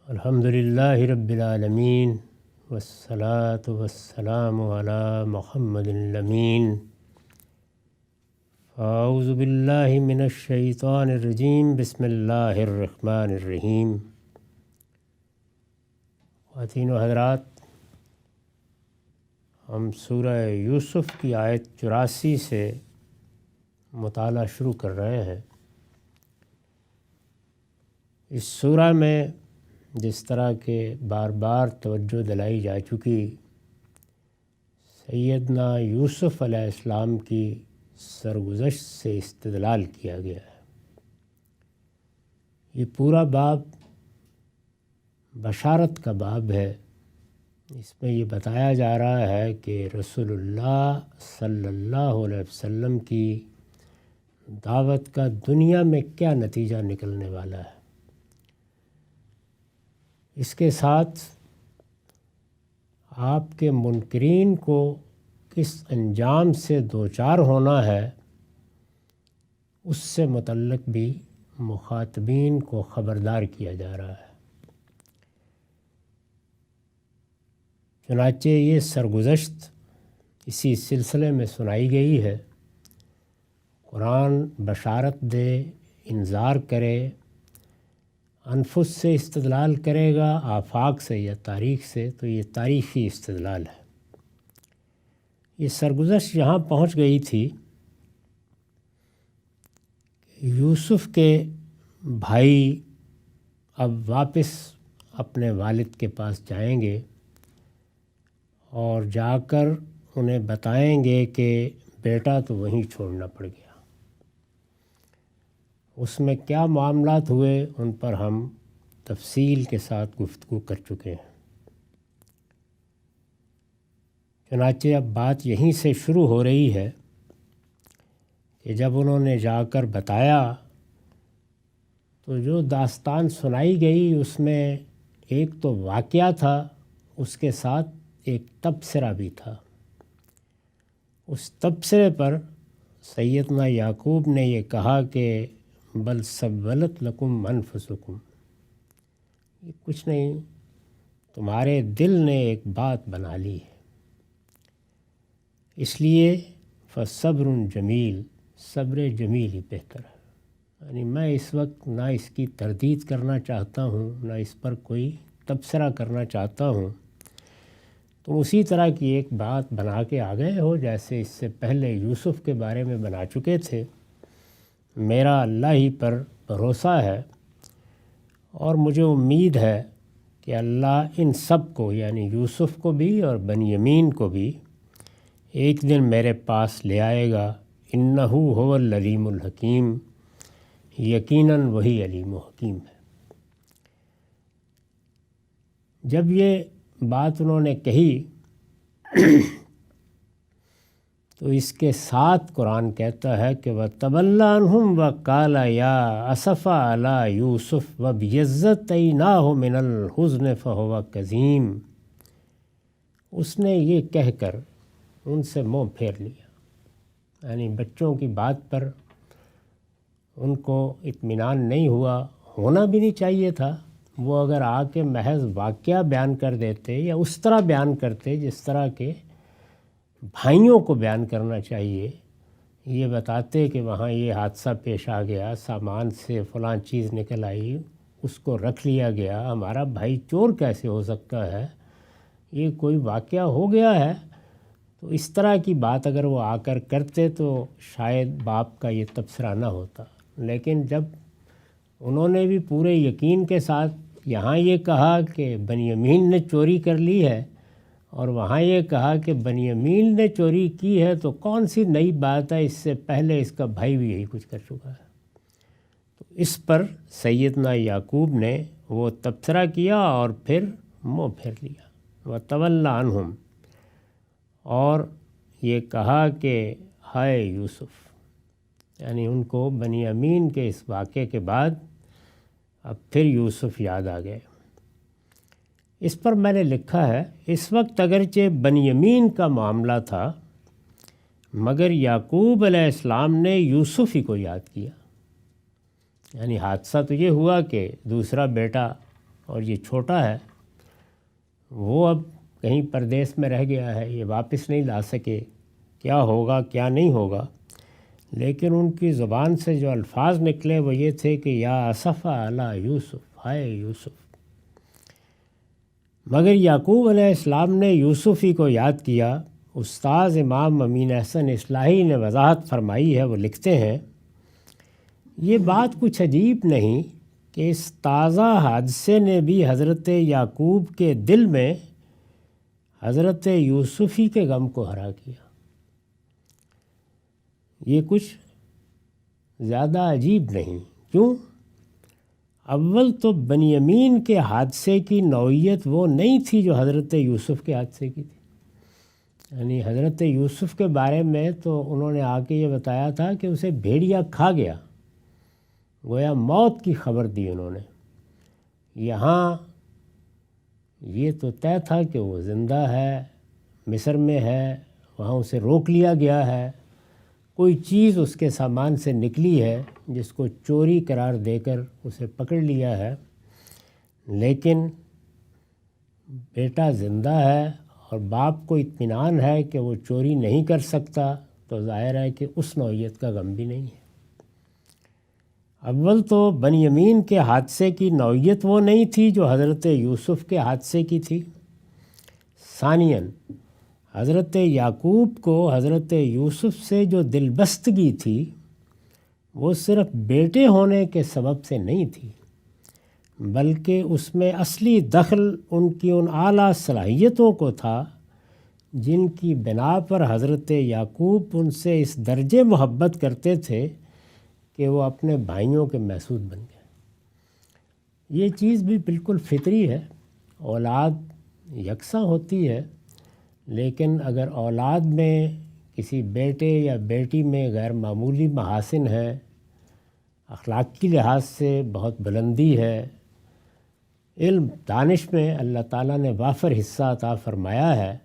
الحمدللہ رب العالمین والصلاة والسلام علی محمد الامین اعوذ باللہ من الشیطان الرجیم بسم اللہ الرحمن الرحیم۔ خواتین و حضرات، ہم سورہ یوسف کی آیت 84 سے مطالعہ شروع کر رہے ہیں۔ اس سورہ میں جس طرح کے بار بار توجہ دلائی جا چکی، سیدنا یوسف علیہ السلام کی سرگزشت سے استدلال کیا گیا ہے۔ یہ پورا باب بشارت کا باب ہے۔ اس میں یہ بتایا جا رہا ہے کہ رسول اللہ صلی اللہ علیہ وسلم کی دعوت کا دنیا میں کیا نتیجہ نکلنے والا ہے۔ اس کے ساتھ آپ کے منکرین کو کس انجام سے دوچار ہونا ہے، اس سے متعلق بھی مخاطبین کو خبردار کیا جا رہا ہے۔ چنانچہ یہ سرگزشت اسی سلسلے میں سنائی گئی ہے۔ قرآن بشارت دے، انذار کرے، انفس سے استدلال کرے گا، آفاق سے یا تاریخ سے، تو یہ تاریخی استدلال ہے۔ یہ سرگزشت یہاں پہنچ گئی تھی کہ یوسف کے بھائی اب واپس اپنے والد کے پاس جائیں گے اور جا کر انہیں بتائیں گے کہ بیٹا تو وہیں چھوڑنا پڑ گیا۔ اس میں کیا معاملات ہوئے ان پر ہم تفصیل کے ساتھ گفتگو کر چکے ہیں۔ چنانچہ اب بات یہیں سے شروع ہو رہی ہے کہ جب انہوں نے جا کر بتایا تو جو داستان سنائی گئی اس میں ایک تو واقعہ تھا، اس کے ساتھ ایک تبصرہ بھی تھا۔ اس تبصرے پر سیدنا یعقوب نے یہ کہا کہ بل سولت لکم انفسکم، یہ کچھ نہیں، تمہارے دل نے ایک بات بنا لی ہے، اس لیے فصبر جمیل، صبر جمیل ہی بہتر ہے۔ یعنی میں اس وقت نہ اس کی تردید کرنا چاہتا ہوں، نہ اس پر کوئی تبصرہ کرنا چاہتا ہوں۔ تم اسی طرح کی ایک بات بنا کے آ گئے ہو جیسے اس سے پہلے یوسف کے بارے میں بنا چکے تھے۔ میرا اللہ ہی پر بھروسہ ہے اور مجھے امید ہے کہ اللہ ان سب کو، یعنی یوسف کو بھی اور بنیامین کو بھی، ایک دن میرے پاس لے آئے گا۔ انہ هو العلیم الحکیم، یقیناً وہی علیم و حکیم ہے۔ جب یہ بات انہوں نے کہی تو اس کے ساتھ قرآن کہتا ہے کہ وَتَوَلَّىٰ عَنْهُمْ وَقَالَ يَا أَسَفَىٰ عَلَىٰ يُوسُفَ وَابْيَضَّتْ مِنَ الْحُزْنِ فَهُوَ كَظِيمٌ۔ اس نے یہ کہہ کر ان سے منہ پھیر لیا، یعنی بچوں کی بات پر ان کو اطمینان نہیں ہوا، ہونا بھی نہیں چاہیے تھا۔ وہ اگر آ کے محض واقعہ بیان کر دیتے یا اس طرح بیان کرتے جس طرح کے بھائیوں کو بیان کرنا چاہیے، یہ بتاتے کہ وہاں یہ حادثہ پیش آ گیا، سامان سے فلاں چیز نکل آئی، اس کو رکھ لیا گیا، ہمارا بھائی چور کیسے ہو سکتا ہے، یہ کوئی واقعہ ہو گیا ہے، تو اس طرح کی بات اگر وہ آ کر کرتے تو شاید باپ کا یہ تبصرہ نہ ہوتا۔ لیکن جب انہوں نے بھی پورے یقین کے ساتھ یہاں یہ کہا کہ بنیامین نے چوری کر لی ہے اور وہاں یہ کہا کہ بنیامین نے چوری کی ہے، تو کون سی نئی بات ہے، اس سے پہلے اس کا بھائی بھی یہی کچھ کر چکا ہے۔ تو اس پر سیدنا یعقوب نے وہ تبصرہ کیا اور پھر منہ پھیر لیا۔ وَتَوَلَّىٰ عَنْهُمْ، اور یہ کہا کہ ہائے یوسف، یعنی ان کو بنیامین کے اس واقعے کے بعد اب پھر یوسف یاد آ گئے۔ اس پر میں نے لکھا ہے، اس وقت اگرچہ بنیامین کا معاملہ تھا مگر یعقوب علیہ السلام نے یوسف ہی کو یاد کیا، یعنی حادثہ تو یہ ہوا کہ دوسرا بیٹا اور یہ چھوٹا ہے وہ اب کہیں پردیس میں رہ گیا ہے، یہ واپس نہیں لا سکے، کیا ہوگا کیا نہیں ہوگا، لیکن ان کی زبان سے جو الفاظ نکلے وہ یہ تھے کہ یا اسف علی یوسف، ہائے یوسف۔ مگر یعقوب علیہ السلام نے یوسف ہی کو یاد کیا۔ استاذ امام امین احسن اصلاحی نے وضاحت فرمائی ہے، وہ لکھتے ہیں یہ بات کچھ عجیب نہیں کہ اس تازہ حادثے نے بھی حضرت یعقوب کے دل میں حضرت یوسف ہی کے غم کو ہرا کیا۔ یہ کچھ زیادہ عجیب نہیں۔ کیوں؟ اول تو بنیامین کے حادثے کی نوعیت وہ نہیں تھی جو حضرت یوسف کے حادثے کی تھی۔ یعنی حضرت یوسف کے بارے میں تو انہوں نے آ کے یہ بتایا تھا کہ اسے بھیڑیا کھا گیا، گویا موت کی خبر دی انہوں نے۔ یہاں یہ تو طے تھا کہ وہ زندہ ہے، مصر میں ہے، وہاں اسے روک لیا گیا ہے، کوئی چیز اس کے سامان سے نکلی ہے جس کو چوری قرار دے کر اسے پکڑ لیا ہے، لیکن بیٹا زندہ ہے اور باپ کو اطمینان ہے کہ وہ چوری نہیں کر سکتا، تو ظاہر ہے کہ اس نوعیت کا غم بھی نہیں ہے۔ اول تو بنیامین کے حادثے کی نوعیت وہ نہیں تھی جو حضرت یوسف کے حادثے کی تھی۔ ثانیاً حضرت یعقوب کو حضرت یوسف سے جو دلبستگی تھی وہ صرف بیٹے ہونے کے سبب سے نہیں تھی، بلکہ اس میں اصلی دخل ان کی ان اعلیٰ صلاحیتوں کو تھا جن کی بنا پر حضرت یعقوب ان سے اس درجے محبت کرتے تھے کہ وہ اپنے بھائیوں کے محسود بن گئے۔ یہ چیز بھی بالکل فطری ہے، اولاد یکساں ہوتی ہے، لیکن اگر اولاد میں کسی بیٹے یا بیٹی میں غیر معمولی محاسن ہیں، اخلاقی لحاظ سے بہت بلندی ہے، علم دانش میں اللہ تعالیٰ نے وافر حصہ عطا فرمایا ہے،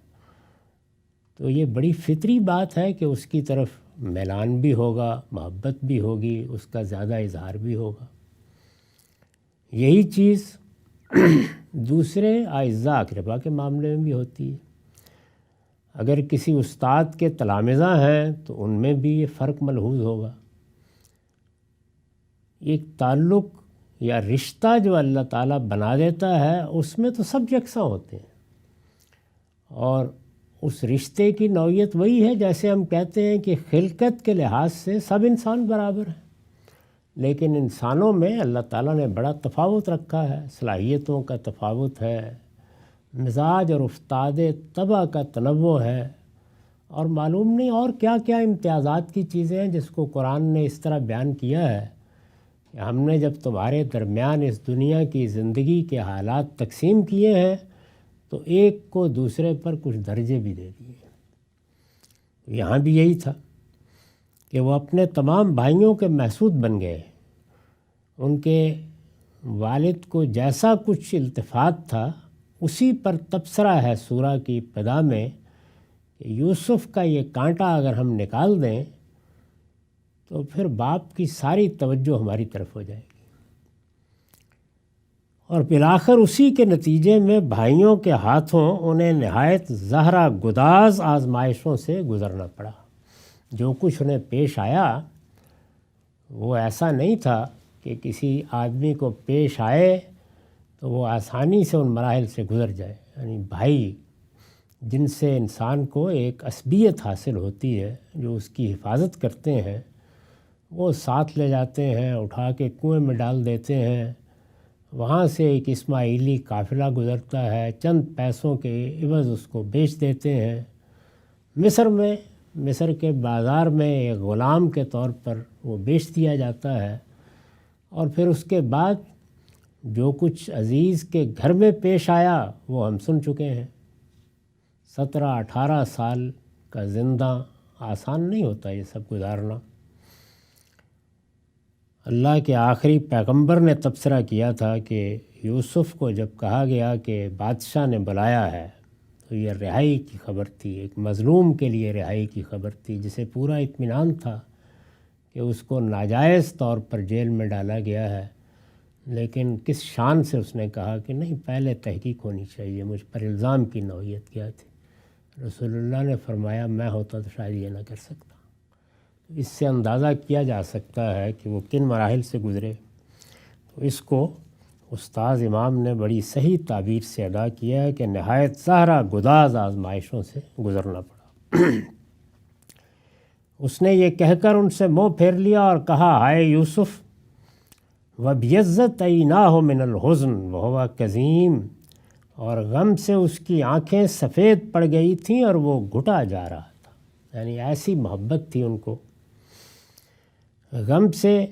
تو یہ بڑی فطری بات ہے کہ اس کی طرف میلان بھی ہوگا، محبت بھی ہوگی، اس کا زیادہ اظہار بھی ہوگا۔ یہی چیز دوسرے اعزاء اقربا کے معاملے میں بھی ہوتی ہے۔ اگر کسی استاد کے تلامذہ ہیں تو ان میں بھی یہ فرق ملحوظ ہوگا۔ ایک تعلق یا رشتہ جو اللہ تعالیٰ بنا دیتا ہے اس میں تو سب یکساں ہوتے ہیں، اور اس رشتے کی نوعیت وہی ہے، جیسے ہم کہتے ہیں کہ خلقت کے لحاظ سے سب انسان برابر ہیں، لیکن انسانوں میں اللہ تعالیٰ نے بڑا تفاوت رکھا ہے، صلاحیتوں کا تفاوت ہے، مزاج اور افتاد طبع کا تنوع ہے، اور معلوم نہیں اور کیا کیا امتیازات کی چیزیں ہیں جس کو قرآن نے اس طرح بیان کیا ہے کہ ہم نے جب تمہارے درمیان اس دنیا کی زندگی کے حالات تقسیم کیے ہیں تو ایک کو دوسرے پر کچھ درجے بھی دے دیے۔ یہاں بھی یہی تھا کہ وہ اپنے تمام بھائیوں کے محسود بن گئے۔ ان کے والد کو جیسا کچھ التفات تھا اسی پر تبصرہ ہے سورہ کی ابتدا میں کہ یوسف کا یہ کانٹا اگر ہم نکال دیں تو پھر باپ کی ساری توجہ ہماری طرف ہو جائے گی، اور بالآخر اسی کے نتیجے میں بھائیوں کے ہاتھوں انہیں نہایت زہرہ گداز آزمائشوں سے گزرنا پڑا۔ جو کچھ انہیں پیش آیا وہ ایسا نہیں تھا کہ کسی آدمی کو پیش آئے تو وہ آسانی سے ان مراحل سے گزر جائے۔ یعنی بھائی جن سے انسان کو ایک عصبیت حاصل ہوتی ہے، جو اس کی حفاظت کرتے ہیں، وہ ساتھ لے جاتے ہیں، اٹھا کے کنویں میں ڈال دیتے ہیں، وہاں سے ایک اسماعیلی قافلہ گزرتا ہے، چند پیسوں کے عوض اس کو بیچ دیتے ہیں۔ مصر کے بازار میں ایک غلام کے طور پر وہ بیچ دیا جاتا ہے، اور پھر اس کے بعد جو کچھ عزیز کے گھر میں پیش آیا وہ ہم سن چکے ہیں۔ 17-18 سال کا زندہ آسان نہیں ہوتا یہ سب گزارنا۔ اللہ کے آخری پیغمبر نے تبصرہ کیا تھا کہ یوسف کو جب کہا گیا کہ بادشاہ نے بلایا ہے تو یہ رہائی کی خبر تھی، ایک مظلوم کے لیے رہائی کی خبر تھی، جسے پورا اطمینان تھا کہ اس کو ناجائز طور پر جیل میں ڈالا گیا ہے، لیکن کس شان سے اس نے کہا کہ نہیں، پہلے تحقیق ہونی چاہیے، مجھ پر الزام کی نوعیت کیا تھی۔ رسول اللہ نے فرمایا میں ہوتا تو شاید یہ نہ کر سکتا۔ اس سے اندازہ کیا جا سکتا ہے کہ وہ کن مراحل سے گزرے۔ تو اس کو استاذ امام نے بڑی صحیح تعبیر سے ادا کیا ہے کہ نہایت زہرا گداز آزمائشوں سے گزرنا پڑا۔ اس نے یہ کہہ کر ان سے منہ پھیر لیا اور کہا، ہائے یوسف، وَبْيَضَّتْ مِنَ الْحُزْنِ وَهُوَ کظیم، اور غم سے اس کی آنکھیں سفید پڑ گئی تھیں اور وہ گھٹا جا رہا تھا۔ یعنی ایسی محبت تھی ان کو، غم سے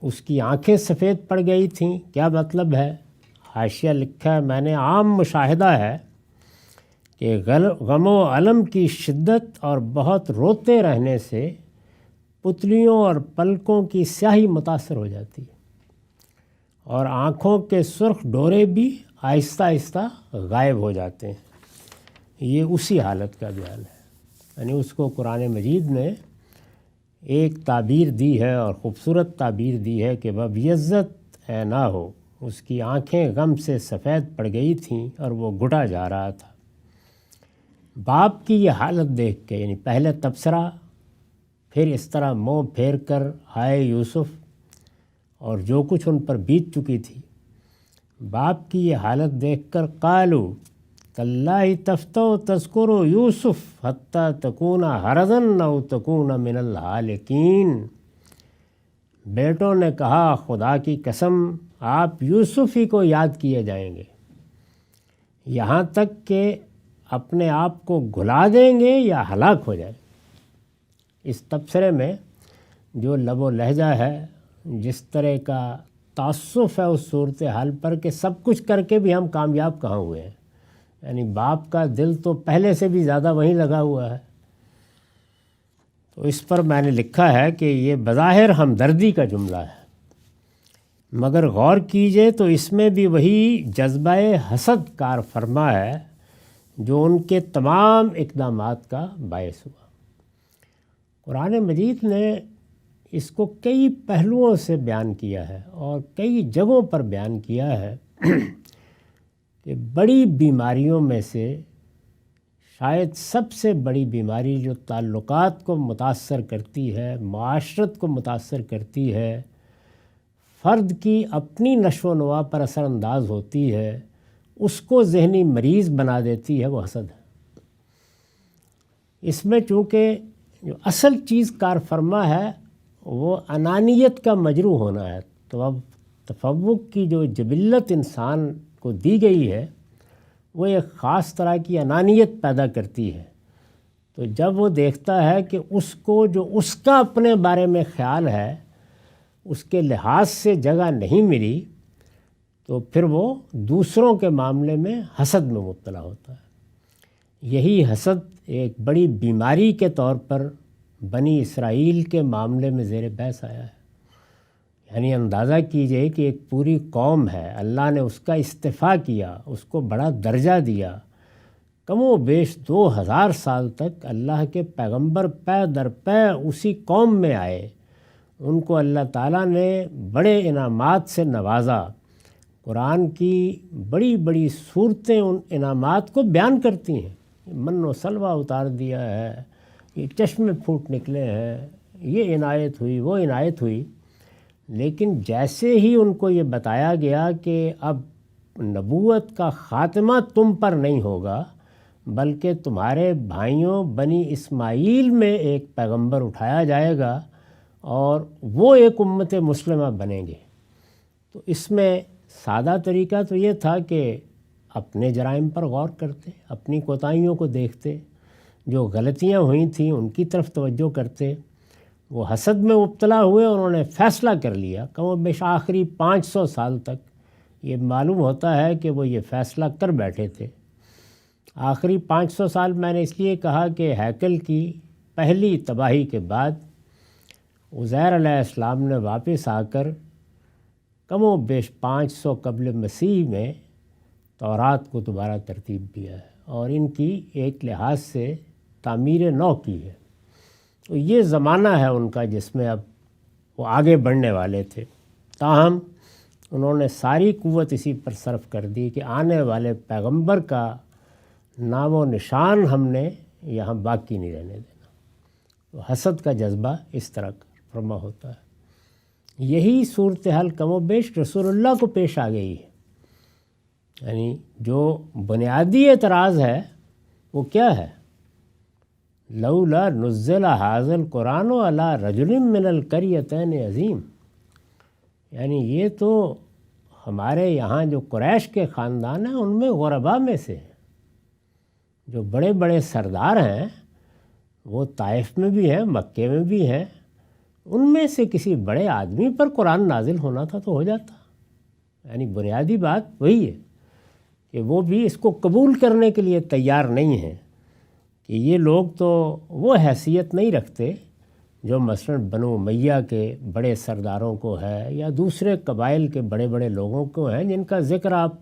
اس کی آنکھیں سفید پڑ گئی تھیں۔ کیا مطلب ہے؟ حاشیہ لکھا ہے، میں نے عام مشاہدہ ہے کہ غم و الم کی شدت اور بہت روتے رہنے سے پتلیوں اور پلکوں کی سیاہی متاثر ہو جاتی ہے، اور آنکھوں کے سرخ ڈورے بھی آہستہ آہستہ غائب ہو جاتے ہیں۔ یہ اسی حالت کا بیان ہے۔ یعنی اس کو قرآن مجید نے ایک تعبیر دی ہے اور خوبصورت تعبیر دی ہے کہ وَبْيَضَّتْ عَيْنَاهُ، اس کی آنکھیں غم سے سفید پڑ گئی تھیں اور وہ گھٹا جا رہا تھا۔ باپ کی یہ حالت دیکھ کے، یعنی پہلے تبصرہ، پھر اس طرح منہ پھیر کر ہائے یوسف، اور جو کچھ ان پر بیت چکی تھی، باپ کی یہ حالت دیکھ کر قالوا تاللہ تفتؤ تذکر یوسف حتی تکون حرضاً او تکون من الہالکین، بیٹوں نے کہا خدا کی قسم آپ یوسف ہی کو یاد کیے جائیں گے، یہاں تک کہ اپنے آپ کو گھلا دیں گے یا ہلاک ہو جائیں۔ اس تبصرے میں جو لب و لہجہ ہے، جس طرح کا تعصف ہے اس صورتحال پر کہ سب کچھ کر کے بھی ہم کامیاب کہاں ہوئے ہیں، یعنی باپ کا دل تو پہلے سے بھی زیادہ وہیں لگا ہوا ہے۔ تو اس پر میں نے لکھا ہے کہ یہ بظاہر ہمدردی کا جملہ ہے، مگر غور کیجئے تو اس میں بھی وہی جذبہ حسد کار فرما ہے جو ان کے تمام اقدامات کا باعث ہوا۔ قرآن مجید نے اس کو کئی پہلوؤں سے بیان کیا ہے اور کئی جگہوں پر بیان کیا ہے کہ بڑی بیماریوں میں سے شاید سب سے بڑی بیماری جو تعلقات کو متاثر کرتی ہے، معاشرت کو متاثر کرتی ہے، فرد کی اپنی نشو و نما پر اثر انداز ہوتی ہے، اس کو ذہنی مریض بنا دیتی ہے، وہ حسد ہے۔ اس میں چونکہ جو اصل چیز کار فرما ہے وہ انانیت کا مجروح ہونا ہے، تو اب تفوق کی جو جبلت انسان کو دی گئی ہے وہ ایک خاص طرح کی انانیت پیدا کرتی ہے۔ تو جب وہ دیکھتا ہے کہ اس کو جو اس کا اپنے بارے میں خیال ہے اس کے لحاظ سے جگہ نہیں ملی، تو پھر وہ دوسروں کے معاملے میں حسد میں مبتلا ہوتا ہے۔ یہی حسد ایک بڑی بیماری کے طور پر بنی اسرائیل کے معاملے میں زیر بحث آیا ہے۔ یعنی اندازہ کیجئے کہ ایک پوری قوم ہے، اللہ نے اس کا استفاء کیا، اس کو بڑا درجہ دیا، کم و بیش 2000 سال تک اللہ کے پیغمبر پے در پے اسی قوم میں آئے، ان کو اللہ تعالیٰ نے بڑے انعامات سے نوازا۔ قرآن کی بڑی بڑی صورتیں ان انعامات کو بیان کرتی ہیں، من و سلوہ اتار دیا ہے، یہ چشمے پھوٹ نکلے ہیں، یہ عنایت ہوئی، وہ عنایت ہوئی۔ لیکن جیسے ہی ان کو یہ بتایا گیا کہ اب نبوت کا خاتمہ تم پر نہیں ہوگا بلکہ تمہارے بھائیوں بنی اسماعیل میں ایک پیغمبر اٹھایا جائے گا اور وہ ایک امت مسلمہ بنیں گے، تو اس میں سادہ طریقہ تو یہ تھا کہ اپنے جرائم پر غور کرتے، اپنی کوتاہیوں کو دیکھتے، جو غلطیاں ہوئی تھیں ان کی طرف توجہ کرتے۔ وہ حسد میں مبتلا ہوئے، انہوں نے فیصلہ کر لیا، کم و بیش آخری 500 سال تک یہ معلوم ہوتا ہے کہ وہ یہ فیصلہ کر بیٹھے تھے۔ آخری 500 سال میں نے اس لیے کہا کہ ہیکل کی پہلی تباہی کے بعد عزیر علیہ السلام نے واپس آ کر کم و بیش 500 قبل مسیح میں تورات کو دوبارہ ترتیب دیا ہے اور ان کی ایک لحاظ سے تعمیر نو کی ہے۔ تو یہ زمانہ ہے ان کا جس میں اب وہ آگے بڑھنے والے تھے، تاہم انہوں نے ساری قوت اسی پر صرف کر دی کہ آنے والے پیغمبر کا نام و نشان ہم نے یہاں باقی نہیں رہنے دینا۔ تو حسد کا جذبہ اس طرح فرما ہوتا ہے۔ یہی صورتحال کم و بیش رسول اللہ کو پیش آ گئی ہے۔ یعنی جو بنیادی اعتراض ہے وہ کیا ہے؟ لولا نزل ھذا القرآن علی رجل من القریتین عظیم، یعنی یہ تو ہمارے یہاں جو قریش کے خاندان ہیں ان میں غربا میں سے ہیں، جو بڑے بڑے سردار ہیں وہ طائف میں بھی ہیں، مکے میں بھی ہیں، ان میں سے کسی بڑے آدمی پر قرآن نازل ہونا تھا تو ہو جاتا۔ یعنی بنیادی بات وہی ہے کہ وہ بھی اس کو قبول کرنے کے لیے تیار نہیں ہیں کہ یہ لوگ تو وہ حیثیت نہیں رکھتے جو مثلاً بنو امیہ کے بڑے سرداروں کو ہے یا دوسرے قبائل کے بڑے بڑے لوگوں کو ہیں، جن کا ذکر آپ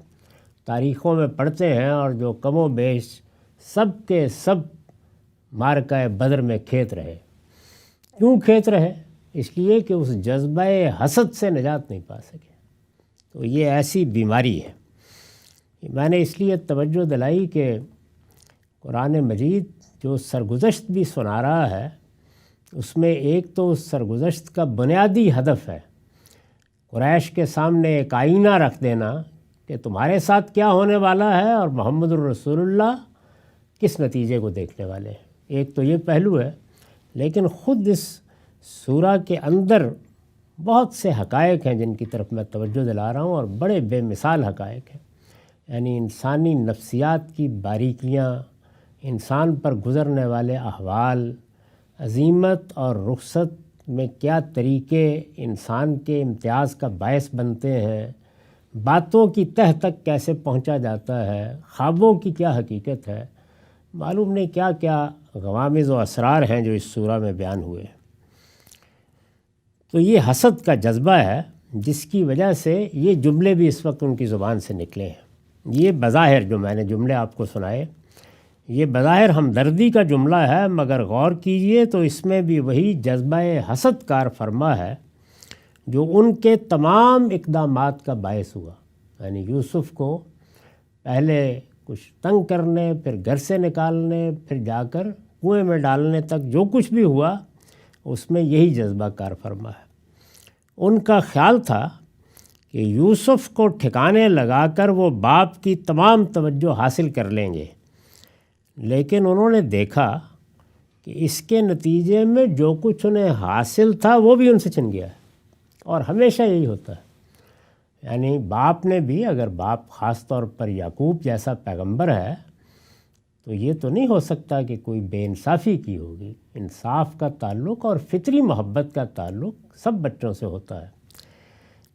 تاریخوں میں پڑھتے ہیں اور جو کم و بیش سب کے سب معرکہ بدر میں کھیت رہے۔ کیوں کھیت رہے؟ اس لیے کہ اس جذبہ حسد سے نجات نہیں پا سکے۔ تو یہ ایسی بیماری ہے۔ میں نے اس لیے توجہ دلائی کہ قرآن مجید جو سرگزشت بھی سنا رہا ہے اس میں ایک تو اس سرگزشت کا بنیادی ہدف ہے قریش کے سامنے ایک آئینہ رکھ دینا کہ تمہارے ساتھ کیا ہونے والا ہے اور محمد الرسول اللہ کس نتیجے کو دیکھنے والے ہیں۔ ایک تو یہ پہلو ہے، لیکن خود اس سورہ کے اندر بہت سے حقائق ہیں جن کی طرف میں توجہ دلا رہا ہوں، اور بڑے بے مثال حقائق ہیں۔ یعنی انسانی نفسیات کی باریکیاں، انسان پر گزرنے والے احوال، عزیمت اور رخصت میں کیا طریقے انسان کے امتیاز کا باعث بنتے ہیں، باتوں کی تہ تک کیسے پہنچا جاتا ہے، خوابوں کی کیا حقیقت ہے، معلوم نہیں کیا کیا غوامض و اسرار ہیں جو اس سورہ میں بیان ہوئے۔ تو یہ حسد کا جذبہ ہے جس کی وجہ سے یہ جملے بھی اس وقت ان کی زبان سے نکلے ہیں۔ یہ بظاہر جو میں نے جملے آپ کو سنائے یہ بظاہر ہمدردی کا جملہ ہے، مگر غور کیجئے تو اس میں بھی وہی جذبہ حسد کار فرما ہے جو ان کے تمام اقدامات کا باعث ہوا۔ یعنی یوسف کو پہلے کچھ تنگ کرنے، پھر گھر سے نکالنے، پھر جا کر کنویں میں ڈالنے تک جو کچھ بھی ہوا اس میں یہی جذبہ کار فرما ہے۔ ان کا خیال تھا کہ یوسف کو ٹھکانے لگا کر وہ باپ کی تمام توجہ حاصل کر لیں گے، لیکن انہوں نے دیکھا کہ اس کے نتیجے میں جو کچھ انہیں حاصل تھا وہ بھی ان سے چھن گیا ہے۔ اور ہمیشہ یہی ہوتا ہے، یعنی باپ نے بھی، اگر باپ خاص طور پر یعقوب جیسا پیغمبر ہے تو یہ تو نہیں ہو سکتا کہ کوئی بے انصافی کی ہوگی۔ انصاف کا تعلق اور فطری محبت کا تعلق سب بچوں سے ہوتا ہے،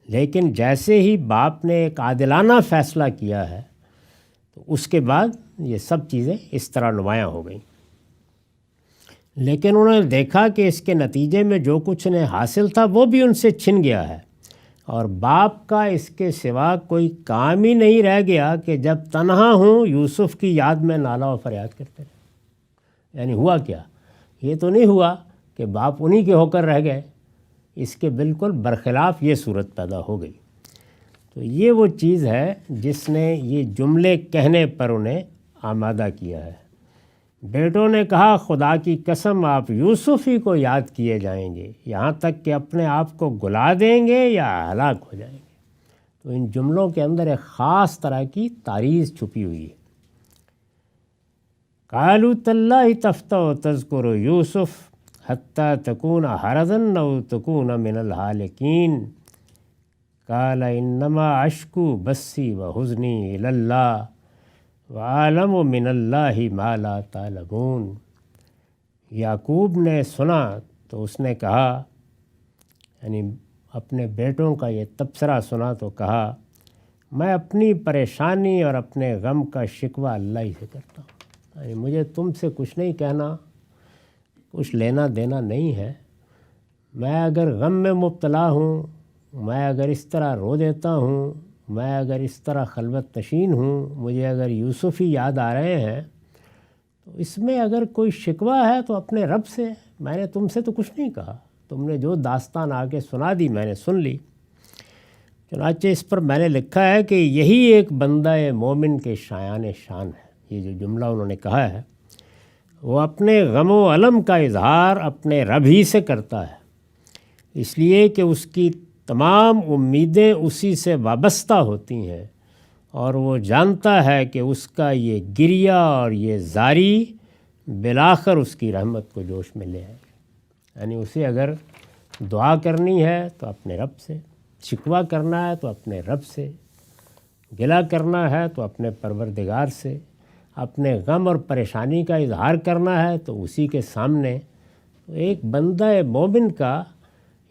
لیکن جیسے ہی باپ نے ایک عادلانہ فیصلہ کیا ہے تو اس کے بعد یہ سب چیزیں اس طرح نمایاں ہو گئیں۔ لیکن انہوں نے دیکھا کہ اس کے نتیجے میں جو کچھ انہیں حاصل تھا وہ بھی ان سے چھن گیا ہے، اور باپ کا اس کے سوا کوئی کام ہی نہیں رہ گیا کہ جب تنہا ہوں یوسف کی یاد میں نالہ و فریاد کرتے رہے۔ یعنی ہوا کیا؟ یہ تو نہیں ہوا کہ باپ انہی کے ہو کر رہ گئے، اس کے بالکل برخلاف یہ صورت پیدا ہو گئی۔ تو یہ وہ چیز ہے جس نے یہ جملے کہنے پر انہیں آمادہ کیا ہے۔ بیٹوں نے کہا خدا کی قسم آپ یوسف ہی کو یاد کیے جائیں گے، یہاں تک کہ اپنے آپ کو گلا دیں گے یا ہلاک ہو جائیں گے۔ تو ان جملوں کے اندر ایک خاص طرح کی تعریض چھپی ہوئی ہے۔ قالوا تاللہ تفتأ تذکر یوسف حتی تکون حرضا او تکون من الہالکین قال انما اشکو بثی وحزنی الی اللہ وَعَالَمُ مِنَ اللَّهِ مَا لَا تَعْلَمُونَ۔ یعقوب نے سنا تو اس نے کہا، یعنی اپنے بیٹوں کا یہ تبصرہ سنا تو کہا میں اپنی پریشانی اور اپنے غم کا شکوہ اللہ ہی سے کرتا ہوں۔ یعنی مجھے تم سے کچھ نہیں کہنا، کچھ لینا دینا نہیں ہے۔ میں اگر غم میں مبتلا ہوں، میں اگر اس طرح رو دیتا ہوں، میں اگر اس طرح خلوت نشین ہوں، مجھے اگر یوسف ہی یاد آ رہے ہیں تو اس میں اگر کوئی شکوہ ہے تو اپنے رب سے، میں نے تم سے تو کچھ نہیں کہا۔ تم نے جو داستان آ کے سنا دی میں نے سن لی۔ چنانچہ اس پر میں نے لکھا ہے کہ یہی ایک بندہ مومن کے شایان شان ہے۔ یہ جو جملہ انہوں نے کہا ہے وہ اپنے غم و الم کا اظہار اپنے رب ہی سے کرتا ہے، اس لیے کہ اس کی تمام امیدیں اسی سے وابستہ ہوتی ہیں اور وہ جانتا ہے کہ اس کا یہ گریہ اور یہ زاری بالآخر اس کی رحمت کو جوش میں لے آئے گا۔ یعنی اسے اگر دعا کرنی ہے تو اپنے رب سے، شکوہ کرنا ہے تو اپنے رب سے، گلہ کرنا ہے تو اپنے پروردگار سے، اپنے غم اور پریشانی کا اظہار کرنا ہے تو اسی کے سامنے۔ ایک بندہ مومن کا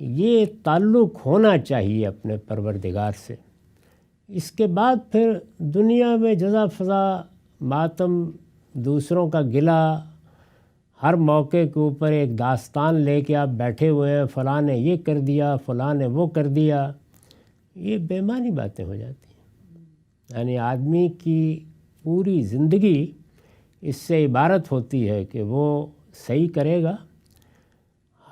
یہ تعلق ہونا چاہیے اپنے پروردگار سے۔ اس کے بعد پھر دنیا میں جزا فضا، ماتم، دوسروں کا گلہ، ہر موقع کے اوپر ایک داستان لے کے آپ بیٹھے ہوئے ہیں، فلاں نے یہ کر دیا، فلاں نے وہ کر دیا، یہ بے معنی باتیں ہو جاتی ہیں۔ یعنی آدمی کی پوری زندگی اس سے عبارت ہوتی ہے کہ وہ صحیح کرے گا،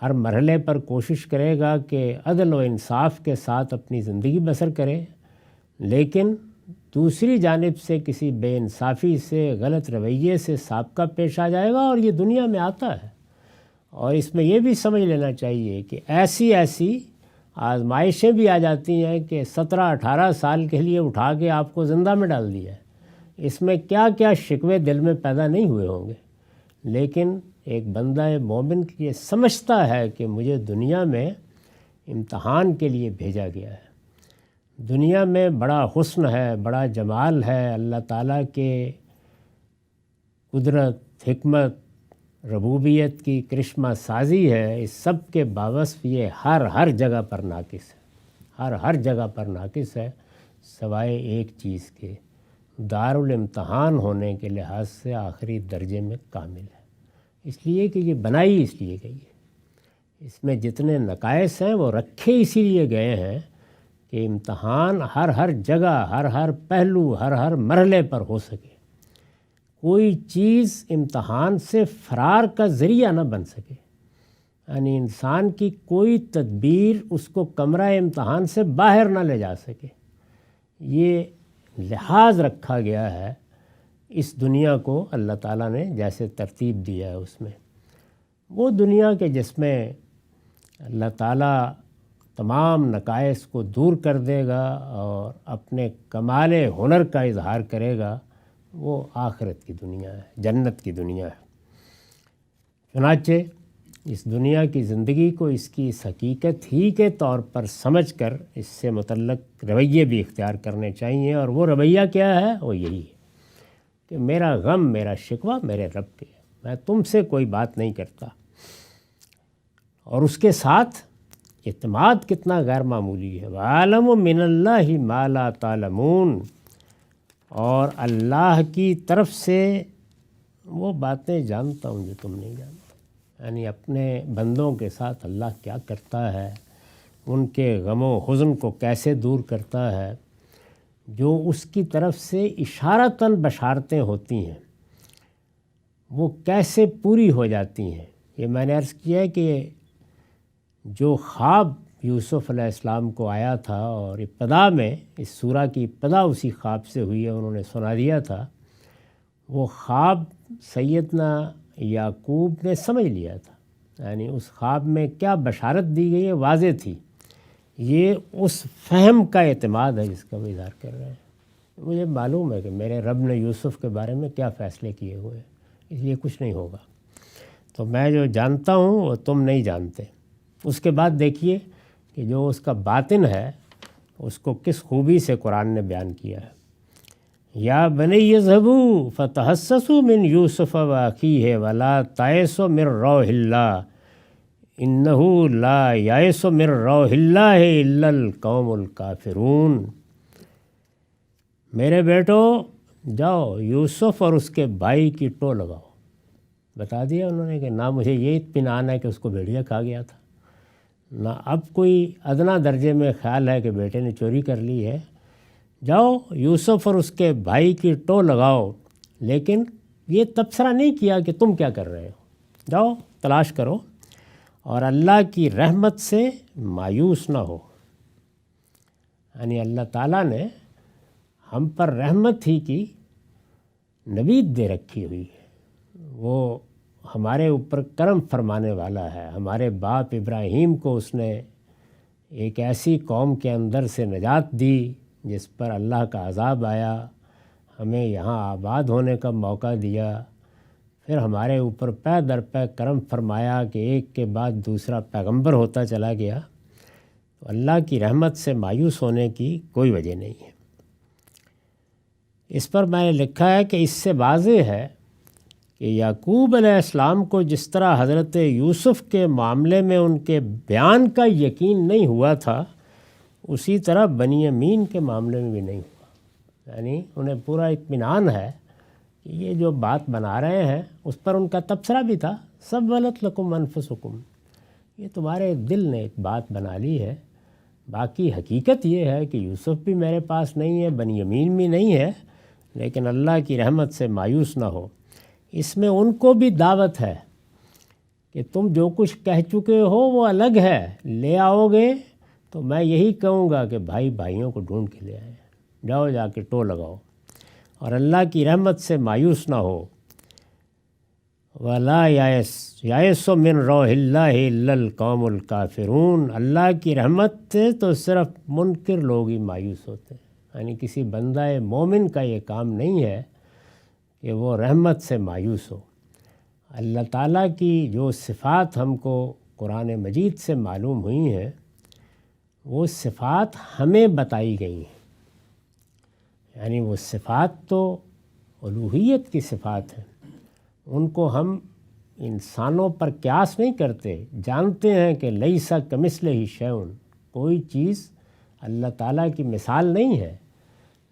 ہر مرحلے پر کوشش کرے گا کہ عدل و انصاف کے ساتھ اپنی زندگی بسر کرے، لیکن دوسری جانب سے کسی بے انصافی سے، غلط رویے سے سابقہ پیش آ جائے گا، اور یہ دنیا میں آتا ہے۔ اور اس میں یہ بھی سمجھ لینا چاہیے کہ ایسی آزمائشیں بھی آ جاتی ہیں کہ 17-18 سال کے لیے اٹھا کے آپ کو زندہ میں ڈال دیا ہے۔ اس میں کیا کیا شکوے دل میں پیدا نہیں ہوئے ہوں گے، لیکن ایک بندہ مومن یہ سمجھتا ہے کہ مجھے دنیا میں امتحان کے لیے بھیجا گیا ہے۔ دنیا میں بڑا حسن ہے، بڑا جمال ہے، اللہ تعالیٰ کے قدرت، حکمت، ربوبیت کی کرشمہ سازی ہے۔ اس سب کے باوصف یہ ہر جگہ پر ناقص ہے، ہر جگہ پر ناقص ہے، سوائے ایک چیز کے، دارالامتحان ہونے کے لحاظ سے آخری درجے میں کامل ہے۔ اس لیے کہ یہ بنائی اس لیے گئی ہے، اس میں جتنے نقائص ہیں وہ رکھے اسی لیے گئے ہیں کہ امتحان ہر جگہ، ہر پہلو، ہر مرحلے پر ہو سکے، کوئی چیز امتحان سے فرار کا ذریعہ نہ بن سکے۔ یعنی انسان کی کوئی تدبیر اس کو کمرہ امتحان سے باہر نہ لے جا سکے، یہ لحاظ رکھا گیا ہے اس دنیا کو اللہ تعالیٰ نے جیسے ترتیب دیا ہے۔ اس میں وہ دنیا کے جس میں اللہ تعالیٰ تمام نقائص کو دور کر دے گا اور اپنے کمال ہنر کا اظہار کرے گا، وہ آخرت کی دنیا ہے، جنت کی دنیا ہے۔ چنانچہ اس دنیا کی زندگی کو اس کی اس حقیقت ہی کے طور پر سمجھ کر اس سے متعلق رویے بھی اختیار کرنے چاہیے، اور وہ رویہ کیا ہے؟ وہ یہی ہے کہ میرا غم، میرا شکوہ میرے رب کے، میں تم سے کوئی بات نہیں کرتا۔ اور اس کے ساتھ اعتماد کتنا غیر معمولی ہے، وَعَلَمُ مِنَ اللَّهِ مَا لَا تَعْلَمُونَ، اور اللہ کی طرف سے وہ باتیں جانتا ہوں جو تم نہیں جانتے۔ یعنی اپنے بندوں کے ساتھ اللہ کیا کرتا ہے، ان کے غم و حزن کو کیسے دور کرتا ہے، جو اس کی طرف سے اشارتاً بشارتیں ہوتی ہیں وہ کیسے پوری ہو جاتی ہیں۔ یہ میں نے عرض کیا ہے کہ جو خواب یوسف علیہ السلام کو آیا تھا، اور ابتدا میں اس سورہ کی ابتدا اسی خواب سے ہوئی ہے، انہوں نے سنا دیا تھا، وہ خواب سیدنا یعقوب نے سمجھ لیا تھا۔ یعنی اس خواب میں کیا بشارت دی گئی ہے واضح تھی۔ یہ اس فہم کا اعتماد ہے جس کا وہ اظہار کر رہے ہیں۔ مجھے معلوم ہے کہ میرے رب نے یوسف کے بارے میں کیا فیصلے کیے ہوئے ہیں، اس لیے کچھ نہیں ہوگا۔ تو میں جو جانتا ہوں وہ تم نہیں جانتے۔ اس کے بعد دیکھیے کہ جو اس کا باطن ہے اس کو کس خوبی سے قرآن نے بیان کیا ہے۔ یا بنی اذهبوا فتحسسوا من یوسف واخیہ ولا تیأسوا من روح اللہ انہ لا یئس من روح اللہ الا القوم الکافرون۔ میرے بیٹو جاؤ یوسف اور اس کے بھائی کی ٹو لگاؤ۔ بتا دیا انہوں نے کہ نہ مجھے یہ اطمینان ہے کہ اس کو بھیڑیا کھا گیا تھا، نہ اب کوئی ادنا درجے میں خیال ہے کہ بیٹے نے چوری کر لی ہے۔ جاؤ یوسف اور اس کے بھائی کی ٹو لگاؤ، لیکن یہ تبصرہ نہیں کیا کہ تم کیا کر رہے ہو، جاؤ تلاش کرو اور اللہ کی رحمت سے مایوس نہ ہو۔ یعنی اللہ تعالیٰ نے ہم پر رحمت ہی کی نوید دے رکھی ہوئی ہے، وہ ہمارے اوپر کرم فرمانے والا ہے۔ ہمارے باپ ابراہیم کو اس نے ایک ایسی قوم کے اندر سے نجات دی جس پر اللہ کا عذاب آیا، ہمیں یہاں آباد ہونے کا موقع دیا، پھر ہمارے اوپر پے در پے کرم فرمایا کہ ایک کے بعد دوسرا پیغمبر ہوتا چلا گیا۔ تو اللہ کی رحمت سے مایوس ہونے کی کوئی وجہ نہیں ہے۔ اس پر میں نے لکھا ہے کہ اس سے واضح ہے کہ یعقوب علیہ السلام کو جس طرح حضرت یوسف کے معاملے میں ان کے بیان کا یقین نہیں ہوا تھا، اسی طرح بنیامین کے معاملے میں بھی نہیں ہوا۔ یعنی انہیں پورا اطمینان ہے کہ یہ جو بات بنا رہے ہیں اس پر ان کا تبصرہ بھی تھا، سولت لکم انفسکم، یہ تمہارے دل نے ایک بات بنا لی ہے، باقی حقیقت یہ ہے کہ یوسف بھی میرے پاس نہیں ہے، بنیامین بھی نہیں ہے، لیکن اللہ کی رحمت سے مایوس نہ ہو۔ اس میں ان کو بھی دعوت ہے کہ تم جو کچھ کہہ چکے ہو وہ الگ ہے، لے آؤ گے تو میں یہی کہوں گا کہ بھائی بھائیوں کو ڈھونڈ کے لے آئے، جاؤ جا کے ٹو لگاؤ، اور اللہ کی رحمت سے مایوس نہ ہو۔ وَلَا يَئِسُ مِن رَوْحِ اللَّهِ إِلَّا الْقَوْمُ الْكَافِرُونَ، اللہ کی رحمت سے تو صرف منکر لوگ ہی مایوس ہوتے ہیں۔ یعنی کسی بندہ مومن کا یہ کام نہیں ہے کہ وہ رحمت سے مایوس ہو۔ اللہ تعالیٰ کی جو صفات ہم کو قرآن مجید سے معلوم ہوئی ہیں، وہ صفات ہمیں بتائی گئی ہیں۔ یعنی وہ صفات تو الوہیت کی صفات ہیں، ان کو ہم انسانوں پر قیاس نہیں کرتے، جانتے ہیں کہ لیسا کمثلہ شیء، کوئی چیز اللہ تعالیٰ کی مثال نہیں ہے،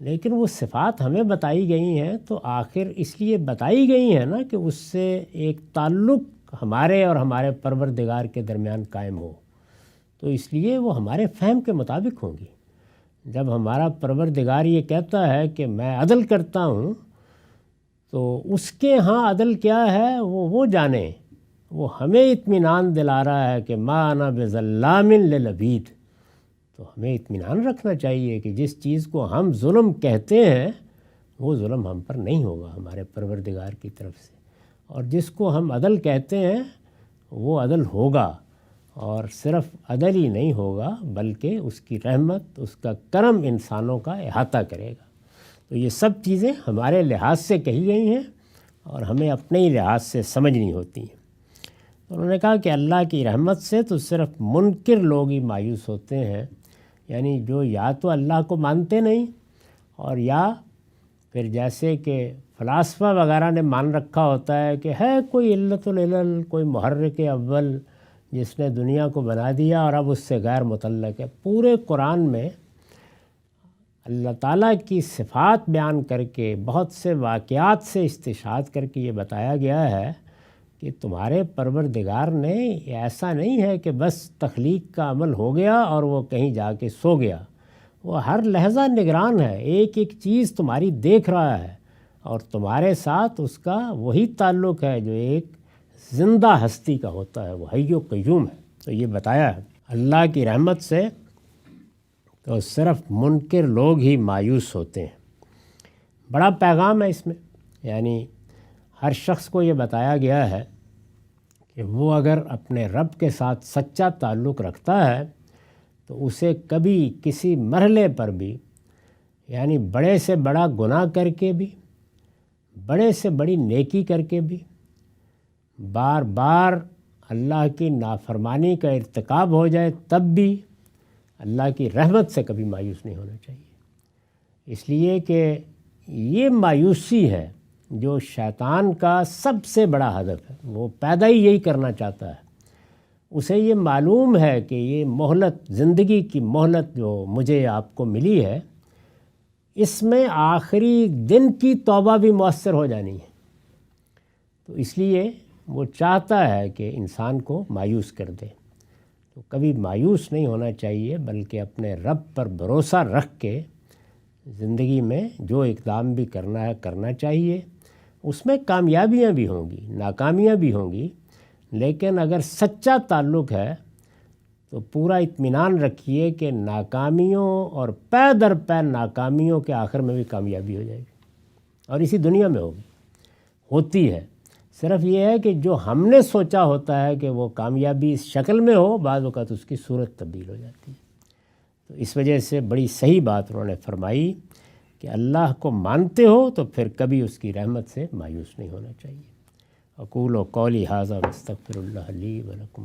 لیکن وہ صفات ہمیں بتائی گئی ہیں تو آخر اس لیے بتائی گئی ہیں نا کہ اس سے ایک تعلق ہمارے اور ہمارے پروردگار کے درمیان قائم ہو، تو اس لیے وہ ہمارے فہم کے مطابق ہوں گی۔ جب ہمارا پروردگار یہ کہتا ہے کہ میں عدل کرتا ہوں، تو اس کے ہاں عدل کیا ہے وہ جانے، وہ ہمیں اطمینان دلا رہا ہے کہ ما انا بظلام للعبید، تو ہمیں اطمینان رکھنا چاہیے کہ جس چیز کو ہم ظلم کہتے ہیں وہ ظلم ہم پر نہیں ہوگا ہمارے پروردگار کی طرف سے، اور جس کو ہم عدل کہتے ہیں وہ عدل ہوگا، اور صرف عدل ہی نہیں ہوگا بلکہ اس کی رحمت، اس کا کرم انسانوں کا احاطہ کرے گا۔ تو یہ سب چیزیں ہمارے لحاظ سے کہی گئی ہیں اور ہمیں اپنے ہی لحاظ سے سمجھنی ہوتی ہیں۔ تو انہوں نے کہا کہ اللہ کی رحمت سے تو صرف منکر لوگ ہی مایوس ہوتے ہیں، یعنی جو یا تو اللہ کو مانتے نہیں، اور یا پھر جیسے کہ فلاسفہ وغیرہ نے مان رکھا ہوتا ہے کہ ہے کوئی علت العلل، کوئی محرک اول جس نے دنیا کو بنا دیا اور اب اس سے غیر متعلق ہے۔ پورے قرآن میں اللہ تعالیٰ کی صفات بیان کر کے بہت سے واقعات سے استشہاد کر کے یہ بتایا گیا ہے کہ تمہارے پروردگار نے ایسا نہیں ہے کہ بس تخلیق کا عمل ہو گیا اور وہ کہیں جا کے سو گیا، وہ ہر لحظہ نگران ہے، ایک ایک چیز تمہاری دیکھ رہا ہے، اور تمہارے ساتھ اس کا وہی تعلق ہے جو ایک زندہ ہستی کا ہوتا ہے، وہ حی و قیوم ہے۔ تو یہ بتایا ہے اللہ کی رحمت سے تو صرف منکر لوگ ہی مایوس ہوتے ہیں۔ بڑا پیغام ہے اس میں، یعنی ہر شخص کو یہ بتایا گیا ہے کہ وہ اگر اپنے رب کے ساتھ سچا تعلق رکھتا ہے تو اسے کبھی کسی مرحلے پر بھی، یعنی بڑے سے بڑا گناہ کر کے بھی، بڑے سے بڑی نیکی کر کے بھی، بار بار اللہ کی نافرمانی کا ارتکاب ہو جائے تب بھی اللہ کی رحمت سے کبھی مایوس نہیں ہونا چاہیے، اس لیے کہ یہ مایوسی ہے جو شیطان کا سب سے بڑا ہدف ہے، وہ پیدا ہی یہی کرنا چاہتا ہے۔ اسے یہ معلوم ہے کہ یہ مہلت، زندگی کی مہلت جو مجھے آپ کو ملی ہے، اس میں آخری دن کی توبہ بھی مؤثر ہو جانی ہے، تو اس لیے وہ چاہتا ہے کہ انسان کو مایوس کر دے۔ تو کبھی مایوس نہیں ہونا چاہیے بلکہ اپنے رب پر بھروسہ رکھ کے زندگی میں جو اقدام بھی کرنا ہے کرنا چاہیے۔ اس میں کامیابیاں بھی ہوں گی، ناکامیاں بھی ہوں گی، لیکن اگر سچا تعلق ہے تو پورا اطمینان رکھیے کہ ناکامیوں اور پے در پے ناکامیوں کے آخر میں بھی کامیابی ہو جائے گی، اور اسی دنیا میں ہوتی ہے۔ صرف یہ ہے کہ جو ہم نے سوچا ہوتا ہے کہ وہ کامیابی اس شکل میں ہو، بعض اوقات اس کی صورت تبدیل ہو جاتی ہے۔ تو اس وجہ سے بڑی صحیح بات انہوں نے فرمائی کہ اللہ کو مانتے ہو تو پھر کبھی اس کی رحمت سے مایوس نہیں ہونا چاہیے۔ اقول قولی ھذا واستغفر اللہ لی ولکم۔